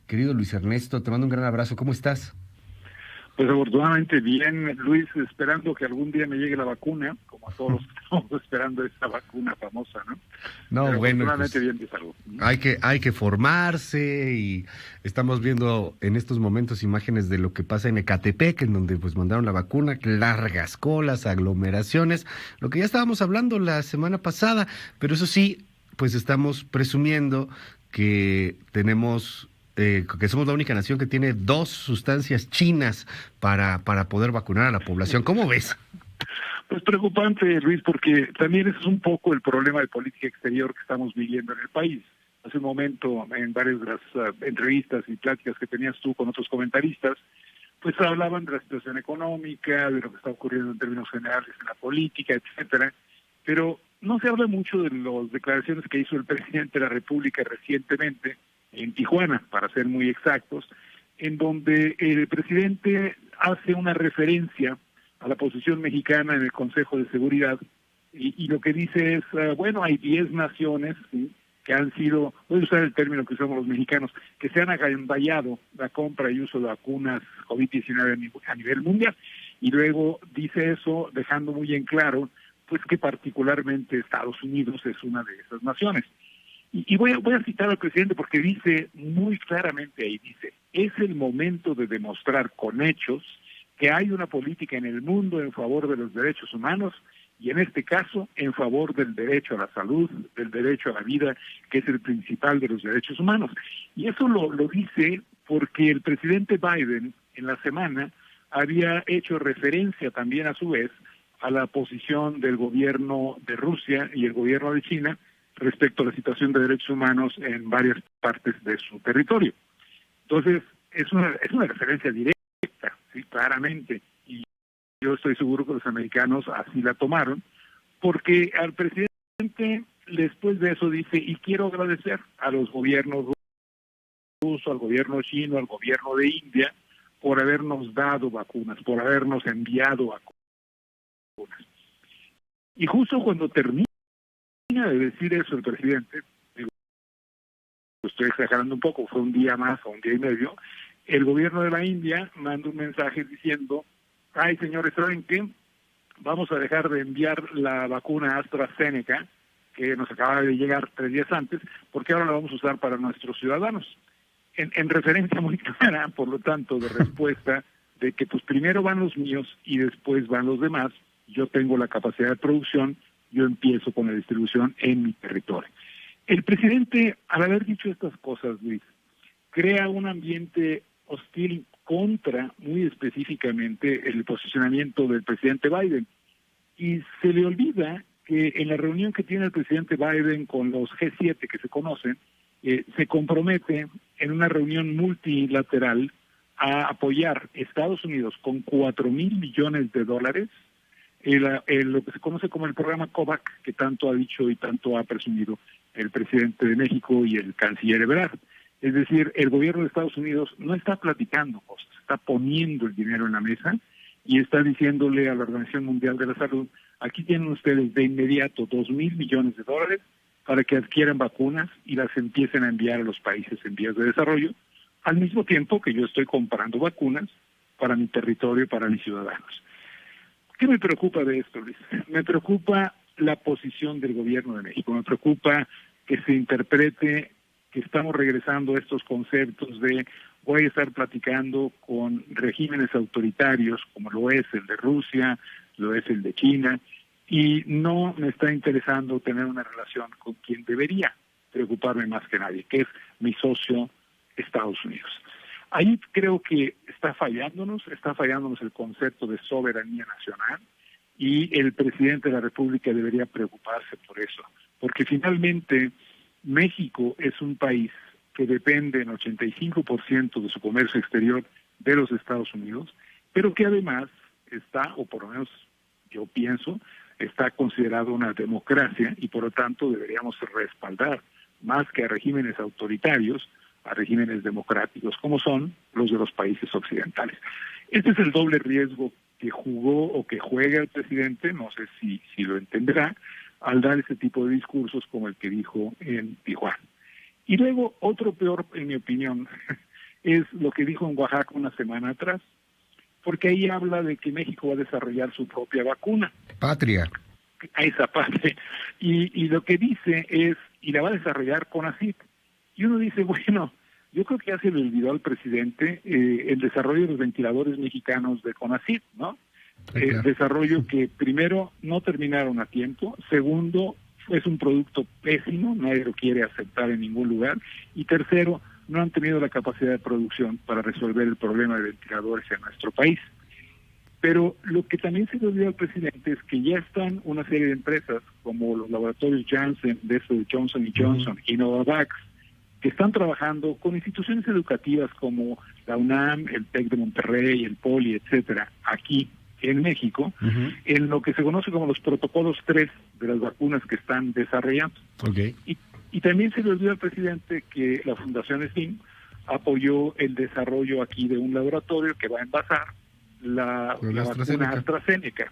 Querido Luis Ernesto, te mando un gran abrazo. ¿Cómo estás? Pues afortunadamente bien, Luis, esperando que algún día me llegue la vacuna, como a todos los que estamos esperando esta vacuna famosa, ¿no? No, Pero bueno, afortunadamente pues bien de salud. ¿No? hay que formarse y estamos viendo en estos momentos imágenes de lo que pasa en Ecatepec, en donde pues mandaron la vacuna, largas colas, aglomeraciones, lo que ya estábamos hablando la semana pasada, pero eso sí, pues estamos presumiendo que que somos la única nación que tiene dos sustancias chinas para poder vacunar a la población. ¿Cómo ves? Pues preocupante, Luis, porque también ese es un poco el problema de política exterior que estamos viviendo en el país. Hace un momento, en varias de las entrevistas y pláticas que tenías tú con otros comentaristas, pues hablaban de la situación económica, de lo que está ocurriendo en términos generales en la política, etcétera, pero no se habla mucho de las declaraciones que hizo el presidente de la República recientemente en Tijuana, para ser muy exactos, en donde el presidente hace una referencia a la posición mexicana en el Consejo de Seguridad y lo que dice es, bueno, hay 10 naciones, ¿sí?, que han sido, voy a usar el término que usamos los mexicanos, que se han agandallado la compra y uso de vacunas COVID-19 a nivel mundial. Y luego dice eso dejando muy en claro pues que particularmente Estados Unidos es una de esas naciones. Y voy a citar al presidente porque dice muy claramente ahí, dice, es el momento de demostrar con hechos que hay una política en el mundo en favor de los derechos humanos y en este caso en favor del derecho a la salud, del derecho a la vida, que es el principal de los derechos humanos. Y eso lo dice porque el presidente Biden en la semana había hecho referencia también a su vez a la posición del gobierno de Rusia y el gobierno de China respecto a la situación de derechos humanos en varias partes de su territorio. Entonces, es una referencia directa, sí, claramente, y yo estoy seguro que los americanos así la tomaron, porque al presidente después de eso dice, y quiero agradecer a los gobiernos rusos, al gobierno chino, al gobierno de India, por habernos dado vacunas, por habernos enviado vacunas. Y justo cuando termina de decir eso el presidente, digo, estoy exagerando un poco, fue un día más o un día y medio, el gobierno de la India manda un mensaje diciendo, ay señores, ¿saben qué? Vamos a dejar de enviar la vacuna AstraZeneca, que nos acaba de llegar 3 días antes, porque ahora la vamos a usar para nuestros ciudadanos. En referencia muy clara, por lo tanto, de respuesta de que pues primero van los míos y después van los demás, yo tengo la capacidad de producción, yo empiezo con la distribución en mi territorio. El presidente, al haber dicho estas cosas, Luis, crea un ambiente hostil contra, muy específicamente, el posicionamiento del presidente Biden. Y se le olvida que en la reunión que tiene el presidente Biden con los G7 que se conocen, se compromete en una reunión multilateral a apoyar Estados Unidos con $4,000 millones lo que se conoce como el programa COVAX, que tanto ha dicho y tanto ha presumido el presidente de México y el canciller Ebrard. Es decir, el gobierno de Estados Unidos no está platicando cosas, está poniendo el dinero en la mesa y está diciéndole a la Organización Mundial de la Salud, aquí tienen ustedes de inmediato $2,000 millones para que adquieran vacunas y las empiecen a enviar a los países en vías de desarrollo, al mismo tiempo que yo estoy comprando vacunas para mi territorio, para mis ciudadanos. ¿Qué me preocupa de esto, Luis? Me preocupa la posición del gobierno de México, me preocupa que se interprete que estamos regresando a estos conceptos de voy a estar platicando con regímenes autoritarios, como lo es el de Rusia, lo es el de China, y no me está interesando tener una relación con quien debería preocuparme más que nadie, que es mi socio Estados Unidos. Ahí creo que está fallándonos el concepto de soberanía nacional y el presidente de la República debería preocuparse por eso, porque finalmente México es un país que depende en 85% de su comercio exterior de los Estados Unidos, pero que además está, o por lo menos yo pienso, está considerado una democracia y por lo tanto deberíamos respaldar más que a regímenes autoritarios, a regímenes democráticos como son los de los países occidentales. Este es el doble riesgo que jugó o que juega el presidente, no sé si lo entenderá, al dar ese tipo de discursos como el que dijo en Tijuana. Y luego, otro peor, en mi opinión, es lo que dijo en Oaxaca una semana atrás, porque ahí habla de que México va a desarrollar su propia vacuna. Patria. A esa parte. Y lo que dice es, y la va a desarrollar CONACYT. Y uno dice, bueno, yo creo que ya se le olvidó al presidente el desarrollo de los ventiladores mexicanos de CONACYT, ¿no? Claro. Desarrollo que primero no terminaron a tiempo, segundo es un producto pésimo, nadie lo quiere aceptar en ningún lugar, y tercero, no han tenido la capacidad de producción para resolver el problema de ventiladores en nuestro país. Pero lo que también se le olvidó al presidente es que ya están una serie de empresas como los laboratorios Janssen, de Johnson Johnson y Novavax, que están trabajando con instituciones educativas como la UNAM, el TEC de Monterrey, el POLI, etcétera, aquí en México, en lo que se conoce como los protocolos 3 de las vacunas que están desarrollando. Okay. Y también se le olvidó al presidente que la Fundación STEAM apoyó el desarrollo aquí de un laboratorio que va a envasar la vacuna AstraZeneca.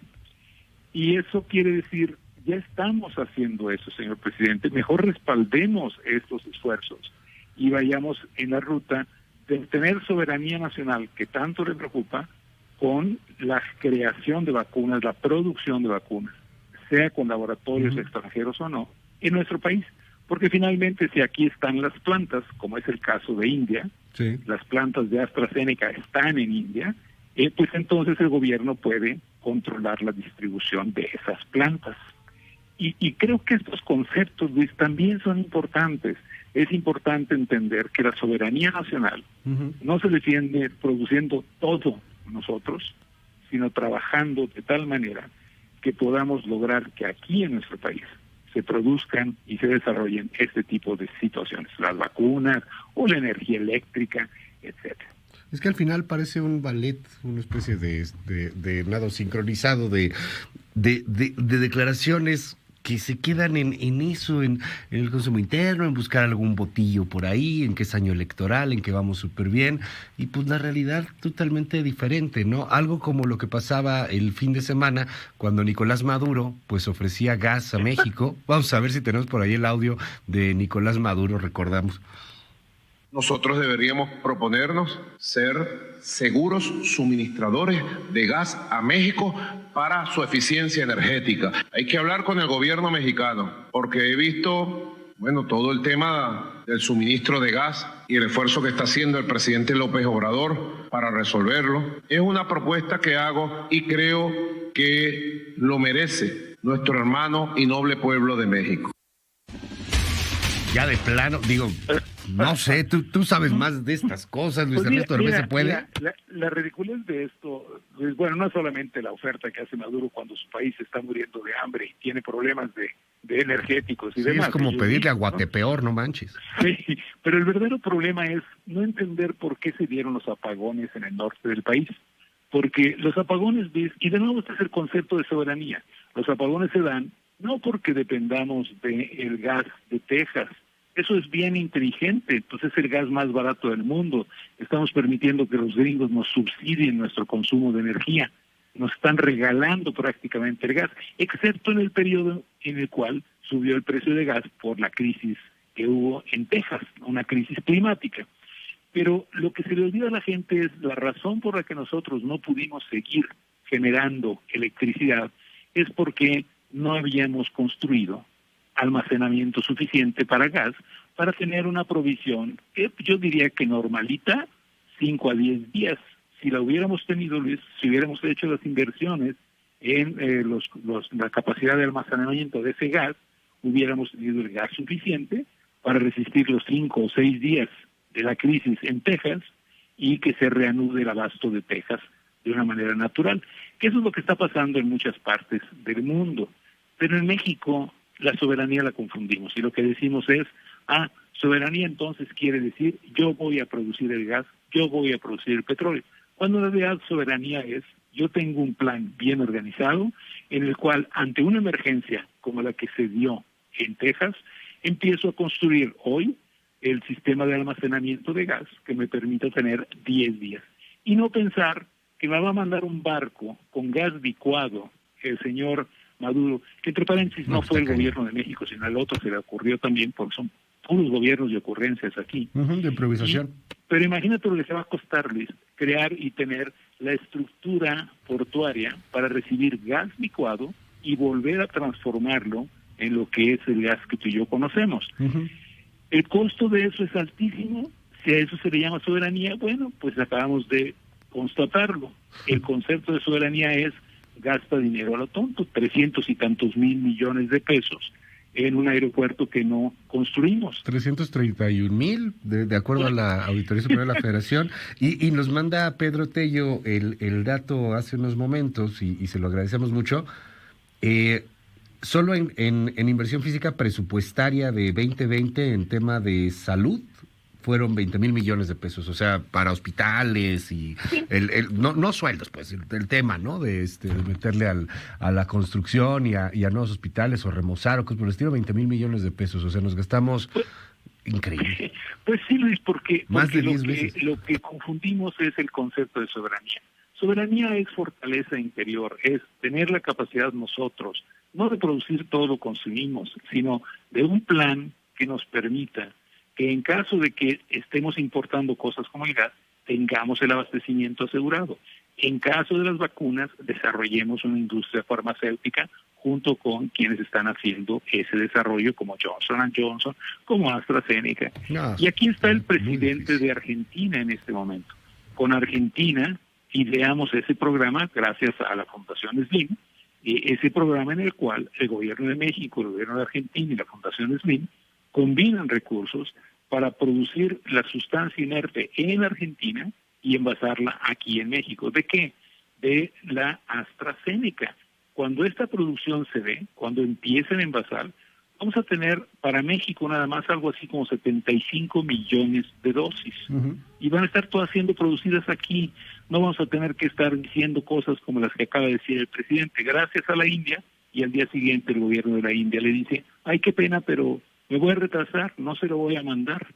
Y eso quiere decir, ya estamos haciendo eso, señor presidente, mejor respaldemos estos esfuerzos y vayamos en la ruta de tener soberanía nacional, que tanto le preocupa, con la creación de vacunas, la producción de vacunas, sea con laboratorios extranjeros o no, en nuestro país. Porque finalmente, si aquí están las plantas, como es el caso de India, las plantas de AstraZeneca están en India, pues entonces el gobierno puede controlar la distribución de esas plantas. Y creo que estos conceptos, Luis, también son importantes. Es importante entender que la soberanía nacional no se defiende produciendo todo nosotros, sino trabajando de tal manera que podamos lograr que aquí en nuestro país se produzcan y se desarrollen este tipo de situaciones, las vacunas o la energía eléctrica, etcétera. Es que al final parece un ballet, una especie de nado sincronizado de declaraciones que se quedan en eso, en el consumo interno, en buscar algún votillo por ahí, en que es año electoral, en que vamos súper bien, y pues la realidad totalmente diferente, ¿no? Algo como lo que pasaba el fin de semana cuando Nicolás Maduro pues ofrecía gas a México. Vamos a ver si tenemos por ahí el audio de Nicolás Maduro, recordamos. Nosotros deberíamos proponernos ser seguros suministradores de gas a México para su eficiencia energética. Hay que hablar con el gobierno mexicano, porque he visto, todo el tema del suministro de gas y el esfuerzo que está haciendo el presidente López Obrador para resolverlo. Es una propuesta que hago y creo que lo merece nuestro hermano y noble pueblo de México. Ya de plano, digo, no sé, tú sabes más de estas cosas, Luis Ernesto Derbez, ¿se puede? La ridiculez de esto, pues, bueno, no es solamente la oferta que hace Maduro cuando su país está muriendo de hambre y tiene problemas de energéticos y demás. Es como pedirle a Guatepeor, no manches. Sí, pero el verdadero problema es no entender por qué se dieron los apagones en el norte del país. Porque los apagones, y de nuevo este es el concepto de soberanía, los apagones se dan no porque dependamos del gas de Texas. Eso es bien inteligente, pues es el gas más barato del mundo. Estamos permitiendo que los gringos nos subsidien nuestro consumo de energía. Nos están regalando prácticamente el gas, excepto en el periodo en el cual subió el precio de gas por la crisis que hubo en Texas, una crisis climática. Pero lo que se le olvida a la gente es la razón por la que nosotros no pudimos seguir generando electricidad es porque no habíamos construido almacenamiento suficiente para gas para tener una provisión que yo diría que normalita, 5 a 10 días. Si la hubiéramos tenido, Luis, si hubiéramos hecho las inversiones en la capacidad de almacenamiento de ese gas, hubiéramos tenido el gas suficiente para resistir los 5 o 6 días de la crisis en Texas y que se reanude el abasto de Texas de una manera natural. Que eso es lo que está pasando en muchas partes del mundo. Pero en México la soberanía la confundimos y lo que decimos es, soberanía entonces quiere decir yo voy a producir el gas, yo voy a producir el petróleo. Cuando en realidad soberanía es, yo tengo un plan bien organizado en el cual ante una emergencia como la que se dio en Texas, empiezo a construir hoy el sistema de almacenamiento de gas que me permita tener 10 días. Y no pensar que me va a mandar un barco con gas licuado el señor Maduro, que entre paréntesis no fue el gobierno de México, sino al otro se le ocurrió también, porque son puros gobiernos y ocurrencias aquí. De improvisación. Pero imagínate lo que se va a costar, Luis, crear y tener la estructura portuaria para recibir gas licuado y volver a transformarlo en lo que es el gas que tú y yo conocemos. El costo de eso es altísimo. Si a eso se le llama soberanía, bueno, pues acabamos de constatarlo. El concepto de soberanía es gasta dinero a lo tonto, 300 y tantos mil millones de pesos en un aeropuerto que no construimos. 331,000, de acuerdo a la Auditoría Superior de la Federación, y nos manda Pedro Tello el dato hace unos momentos, y se lo agradecemos mucho. Solo en inversión física presupuestaria de 2020 en tema de salud fueron 20,000 millones de pesos, o sea, para hospitales y no sueldos, pues, el tema, ¿no? De meterle a la construcción y a nuevos hospitales o remozar o cosas por el estilo, 20,000 millones de pesos, o sea, nos gastamos increíble. Pues sí, Luis, porque Más de 10 veces. Lo que confundimos es el concepto de soberanía. Soberanía es fortaleza interior, es tener la capacidad nosotros, no de producir todo lo que consumimos, sino de un plan que nos permita que en caso de que estemos importando cosas como el gas, tengamos el abastecimiento asegurado. En caso de las vacunas, desarrollemos una industria farmacéutica junto con quienes están haciendo ese desarrollo, como Johnson & Johnson, como AstraZeneca. Y aquí está el presidente de Argentina en este momento. Con Argentina ideamos ese programa gracias a la Fundación Slim, ese programa en el cual el gobierno de México, el gobierno de Argentina y la Fundación Slim combinan recursos para producir la sustancia inerte en Argentina y envasarla aquí en México. ¿De qué? De la AstraZeneca. Cuando esta producción se dé, cuando empiecen a envasar, vamos a tener para México nada más algo así como 75 millones de dosis. Y van a estar todas siendo producidas aquí. No vamos a tener que estar diciendo cosas como las que acaba de decir el presidente, gracias a la India, y al día siguiente el gobierno de la India le dice, ay, qué pena, pero me voy a retrasar, no se lo voy a mandar,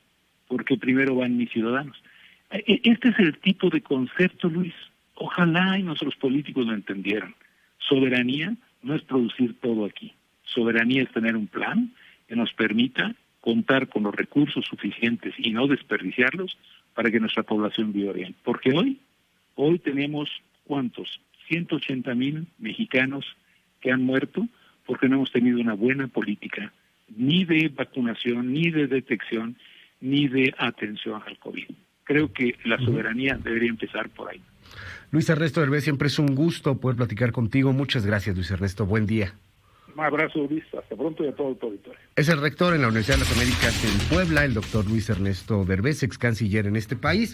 porque primero van mis ciudadanos. Este es el tipo de concepto, Luis. Ojalá y nuestros políticos lo entendieran. Soberanía no es producir todo aquí. Soberanía es tener un plan que nos permita contar con los recursos suficientes y no desperdiciarlos para que nuestra población viva bien. Porque hoy tenemos, ¿cuántos? 180,000 mexicanos que han muerto porque no hemos tenido una buena política ni de vacunación, ni de detección, ni de atención al COVID. Creo que la soberanía debería empezar por ahí. Luis Ernesto Derbez, siempre es un gusto poder platicar contigo. Muchas gracias, Luis Ernesto. Buen día. Un abrazo, Luis. Hasta pronto y a todo tu auditorio. Es el rector en la Universidad de las Américas en Puebla, el doctor Luis Ernesto Derbez, ex canciller en este país.